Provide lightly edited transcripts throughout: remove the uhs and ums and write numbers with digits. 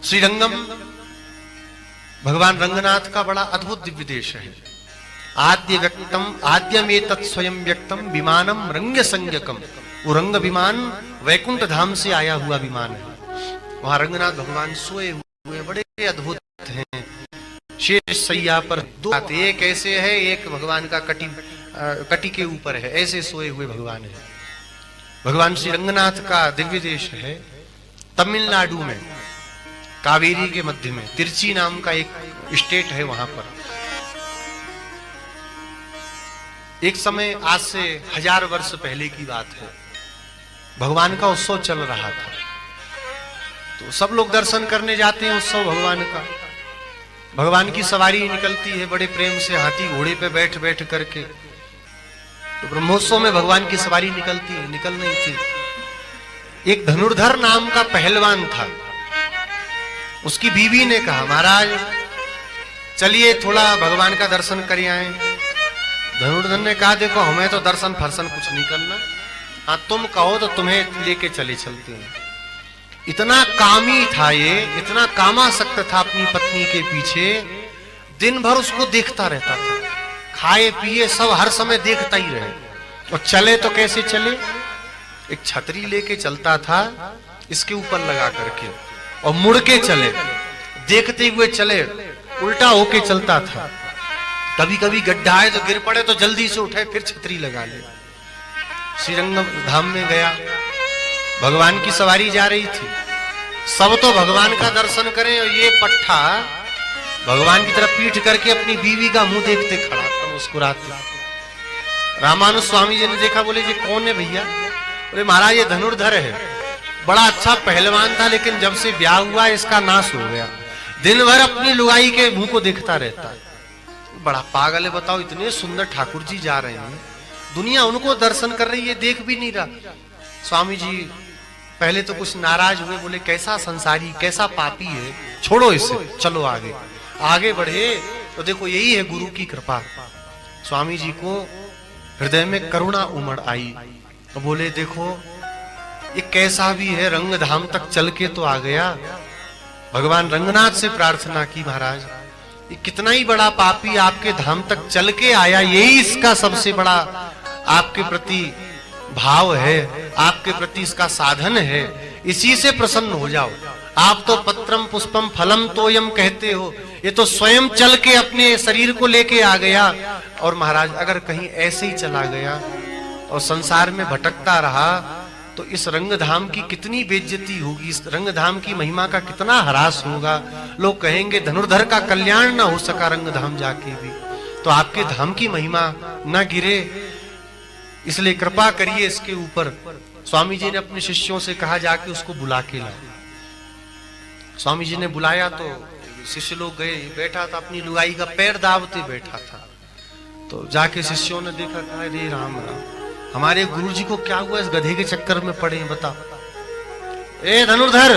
श्रीरंगम भगवान रंगनाथ का बड़ा अद्भुत दिव्य देश है। आद्य व्यक्तम आद्यमे तत्स्वयं व्यक्तम विमानम रंग संज्ञकम। वो रंग विमान वैकुंठ धाम से आया हुआ विमान है। वहां रंगनाथ भगवान सोए हुए बड़े अद्भुत हैं। शेष सैया पर दो, एक ऐसे है, एक भगवान का कटी के ऊपर है, ऐसे सोए हुए भगवान है। भगवान श्री रंगनाथ का दिव्य देश है तमिलनाडु में, कावेरी के मध्य में, तिरची नाम का एक स्टेट है। वहां पर एक समय, आज से 1000 वर्ष पहले की बात है, भगवान का उत्सव चल रहा था। तो सब लोग दर्शन करने जाते हैं उत्सव भगवान का। भगवान की सवारी निकलती है बड़े प्रेम से, हाथी घोड़े पे बैठ बैठ करके। तो ब्रह्मोत्सव में भगवान की सवारी निकल रही थी। एक धनुर्धर नाम का पहलवान था। उसकी बीवी ने कहा, महाराज चलिए थोड़ा भगवान का दर्शन कर आए। धनुर्धर ने कहा, देखो हमें तो दर्शन फर्सन कुछ नहीं करना, हाँ तुम कहो तो तुम्हें लेके चलते हैं। इतना कामी था ये, इतना कामासक्त था अपनी पत्नी के पीछे। दिन भर उसको देखता रहता था, खाए पिए सब हर समय देखता ही रहे। और चले तो कैसे चले, एक छतरी लेके चलता था इसके ऊपर लगा करके, और मुड़ के चले, देखते हुए चले, उल्टा होके चलता था। कभी कभी गड्ढा है तो गिर पड़े तो जल्दी से उठे, फिर छतरी लगा ले। श्रीरंगम धाम में गया, भगवान की सवारी जा रही थी। सब तो भगवान का दर्शन करें, और ये पट्ठा भगवान की तरफ पीठ करके अपनी बीवी का मुंह देखते खड़ा था, मुस्कुराते। रामानुज स्वामी जी ने देखा, बोले ये कौन है भैया? बोले महाराज ये धनुर्धर है, बड़ा अच्छा पहलवान था, लेकिन जब से ब्याह हुआ इसका नाश हो गया। दिन भर अपनी लुगाई के मुंह को देखता रहता है। बड़ा पागल है, बताओ इतने सुंदर ठाकुर जी जा रहे हैं, दुनिया उनको दर्शन कर रही है, देख भी नहीं रहा। स्वामी जी पहले तो कुछ नाराज हुए, बोले कैसा संसारी, कैसा पापी है, छोड़ो इसे, चलो आगे। आगे बढ़े तो देखो यही है गुरु की कृपा। स्वामी जी को हृदय में करुणा उमड़ आई, तो बोले देखो ये कैसा भी है, रंग धाम तक चल के तो आ गया। भगवान रंगनाथ से प्रार्थना की, महाराज ये कितना ही बड़ा पापी आपके धाम तक चल के आया, यही इसका सबसे बड़ा आपके प्रति भाव है, आपके प्रति इसका साधन है, इसी से प्रसन्न हो जाओ। आप तो पत्रम पुष्पम फलम तोयम कहते हो, ये तो स्वयं चल के अपने शरीर को लेके आ गया। और महाराज अगर कहीं ऐसे ही चला गया और संसार में भटकता रहा तो इस रंगधाम की कितनी बेइज्जती होगी, इस रंगधाम की महिमा का कितना ह्रास होगा। लोग कहेंगे धनुर्धर का कल्याण ना हो सका रंगधाम जाके भी, तो आपके धाम की महिमा ना गिरे, इसलिए कृपा करिए इसके ऊपर। स्वामी जी ने अपने शिष्यों से कहा जाके उसको बुला के लाओ। स्वामी जी ने बुलाया तो शिष्य लोग गए, बैठा था अपनी लुगाई का पैर दाबते बैठा था। तो जाके शिष्यों ने देखा, कहा रे राम राम, हमारे गुरु जी को क्या हुआ, इस गधे के चक्कर में पड़े हैं, बताओ। ए धनुर्धर,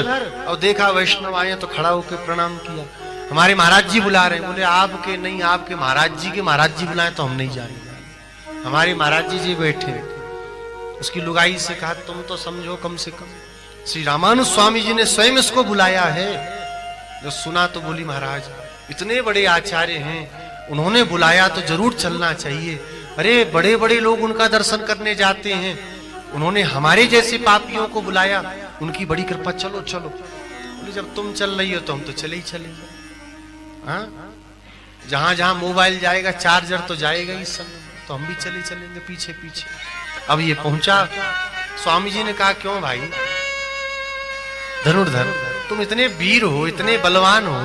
और देखा वैष्णव आए तो खड़ा होकर प्रणाम किया। हमारे महाराज जी बुला रहे हैं। बोले आपके नहीं, आपके महाराज जी के महाराज जी बुलाए तो हम नहीं जाएंगे, हमारे महाराज जी बैठे। उसकी लुगाई से कहा, तुम तो समझो कम से कम श्री रामानुज स्वामी जी ने स्वयं इसको बुलाया है। जो सुना तो बोली, महाराज इतने बड़े आचार्य हैं, उन्होंने बुलाया तो जरूर चलना चाहिए। अरे बड़े बड़े लोग उनका दर्शन करने जाते हैं, उन्होंने हमारे जैसे पापियों को बुलाया, उनकी बड़ी कृपा, चलो चलो। बोले जब तुम चल रही हो तो हम तो चले ही चलेंगे। हाँ, जहां जहां मोबाइल जाएगा चार्जर तो जाएगा इस समय, तो हम भी चले चलेंगे पीछे पीछे। अब ये पहुंचा, स्वामी जी ने कहा, क्यों भाई धनुर्धर, तुम इतने वीर हो, इतने बलवान हो,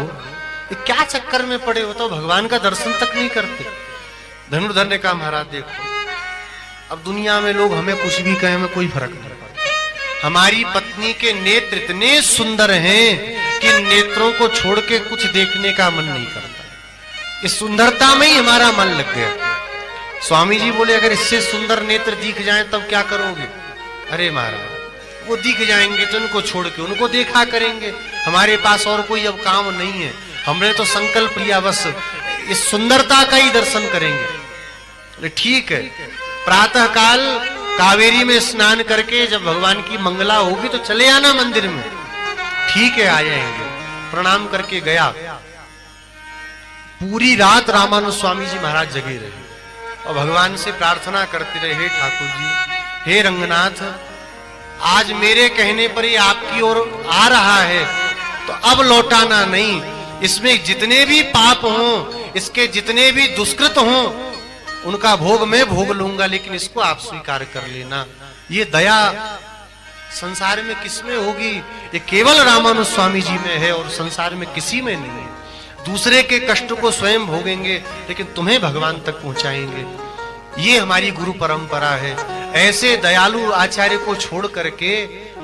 ये क्या चक्कर में पड़े हो, तो भगवान का दर्शन तक नहीं करते। धनुर्धर ने कहा, महाराज देखो अब दुनिया में लोग हमें कुछ भी कहें, हमें कोई फर्क नहीं पड़ता। हमारी पत्नी के नेत्र इतने सुंदर हैं कि नेत्रों को छोड़ के कुछ देखने का मन नहीं करता। इस सुंदरता में ही हमारा मन लग गया। स्वामी जी बोले, अगर इससे सुंदर नेत्र दिख जाएं तब क्या करोगे? अरे महाराज वो दिख जाएंगे तो उनको छोड़ के उनको देखा करेंगे, हमारे पास और कोई अब काम नहीं है, हमने तो संकल्प लिया बस इस सुंदरता का ही दर्शन करेंगे। ठीक है, प्रातः काल कावेरी में स्नान करके जब भगवान की मंगला होगी तो चले आना मंदिर में। ठीक है, आ जाएंगे। प्रणाम करके गया। पूरी रात रामानुज स्वामी जी महाराज जगे रहे और भगवान से प्रार्थना करते रहे, हे ठाकुर जी, हे रंगनाथ, आज मेरे कहने पर ही आपकी ओर आ रहा है तो अब लौटाना नहीं। इसमें जितने भी पाप हों, इसके जितने भी दुष्कृत हों, उनका भोग मैं भोग लूंगा, लेकिन इसको आप स्वीकार कर लेना। ये दया संसार में किसमें होगी? ये केवल रामानुज स्वामी जी में है और संसार में किसी में नहीं है। दूसरे के कष्ट को स्वयं भोगेंगे लेकिन तुम्हें भगवान तक पहुंचाएंगे। ये हमारी गुरु परंपरा है। ऐसे दयालु आचार्य को छोड़ करके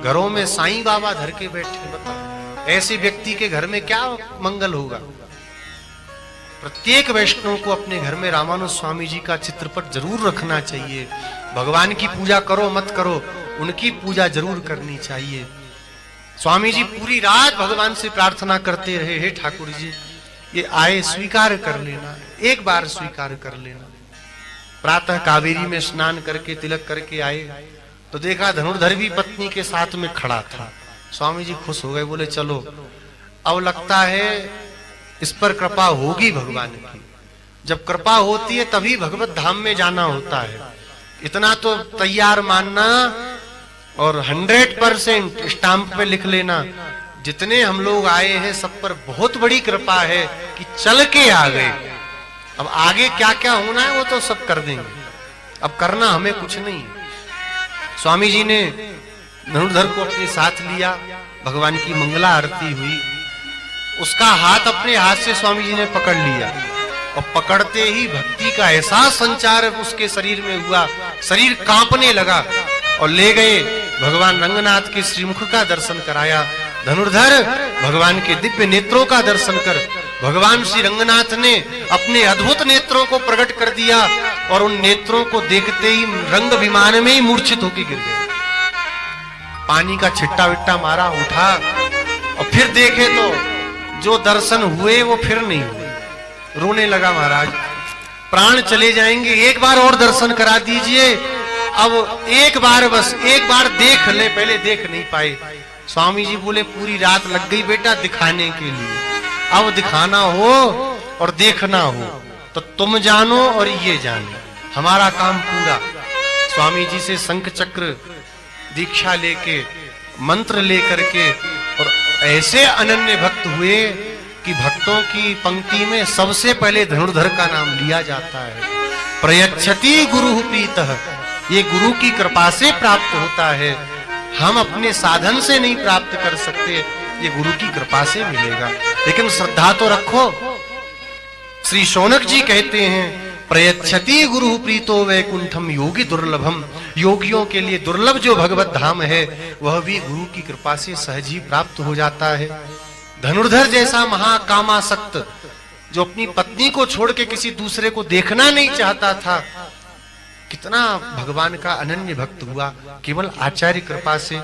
घरों में साईं बाबा धर के बैठे, बताओ ऐसे व्यक्ति के घर में क्या मंगल होगा? प्रत्येक वैष्णव को अपने घर में रामानुज स्वामी जी का चित्रपट जरूर रखना चाहिए। भगवान की पूजा करो मत करो, उनकी पूजा जरूर करनी चाहिए। स्वामी जी पूरी रात भगवान से प्रार्थना करते रहे, हे ठाकुर जी, ये आए स्वीकार कर लेना, एक बार स्वीकार कर लेना। प्रातः कावेरी में स्नान करके तिलक करके आए तो देखा धनुर्धर भी पत्नी के साथ में खड़ा था। स्वामी जी खुश हो गए, बोले चलो अब लगता है इस पर कृपा होगी भगवान की। जब कृपा होती है तभी भगवत धाम में जाना होता है। इतना तो तैयार मानना और 100% स्टाम्प पे लिख लेना, जितने हम लोग आए हैं सब पर बहुत बड़ी कृपा है कि चल के आ गए। अब आगे क्या क्या होना है वो तो सब कर देंगे, अब करना हमें कुछ नहीं है। स्वामी जी ने धनुर्धर को अपने साथ लिया, भगवान की मंगला आरती हुई, उसका हाथ अपने हाथ से स्वामी जी ने पकड़ लिया और पकड़ते ही भक्ति का ऐसा संचार उसके शरीर में हुआ, शरीर कांपने लगा और ले गए भगवान रंगनाथ के श्रीमुख का दर्शन कराया। धनुर्धर भगवान के दिव्य नेत्रों का दर्शन कर भगवान श्री रंगनाथ ने अपने अद्भुत नेत्रों को प्रकट कर दिया और उन नेत्रों को देखते ही रंग विमान में ही मूर्छित होकर गिर गए। पानी का छिट्टा विट्टा मारा, उठा और फिर देखे तो जो दर्शन हुए वो फिर नहीं हुए। रोने लगा, महाराज प्राण चले जाएंगे, एक बार और दर्शन करा दीजिए। अब एक बार, बस एक बार देख ले, पहले देख नहीं पाए। स्वामी जी बोले पूरी रात लग गई बेटा दिखाने के लिए, अब दिखाना हो और देखना हो तो तुम जानो और ये जानो, हमारा काम पूरा। स्वामी जी से शंख चक्र दीक्षा लेके मंत्र लेकर के और ऐसे अनन्य भक्त हुए कि भक्तों की पंक्ति में सबसे पहले धनुर्धर का नाम लिया जाता है। प्रयच्छति गुरु प्रीतः, ये गुरु की कृपा से प्राप्त होता है। हम अपने साधन से नहीं प्राप्त कर सकते, ये गुरु की कृपा से मिलेगा। लेकिन श्रद्धा तो रखो। श्री शौनक जी कहते हैं, प्रयच्छति गुरु प्रीतो वैकुंठम योगी दुर्लभम, योगियों के लिए दुर्लभ जो भगवत धाम है वह भी गुरु की कृपा से सहज ही प्राप्त हो जाता है। धनुर्धर जैसा महाकामासक्त जो अपनी पत्नी को छोड़ के किसी दूसरे को देखना नहीं चाहता था, कितना भगवान का अनन्य भक्त हुआ केवल आचार्य कृपा से।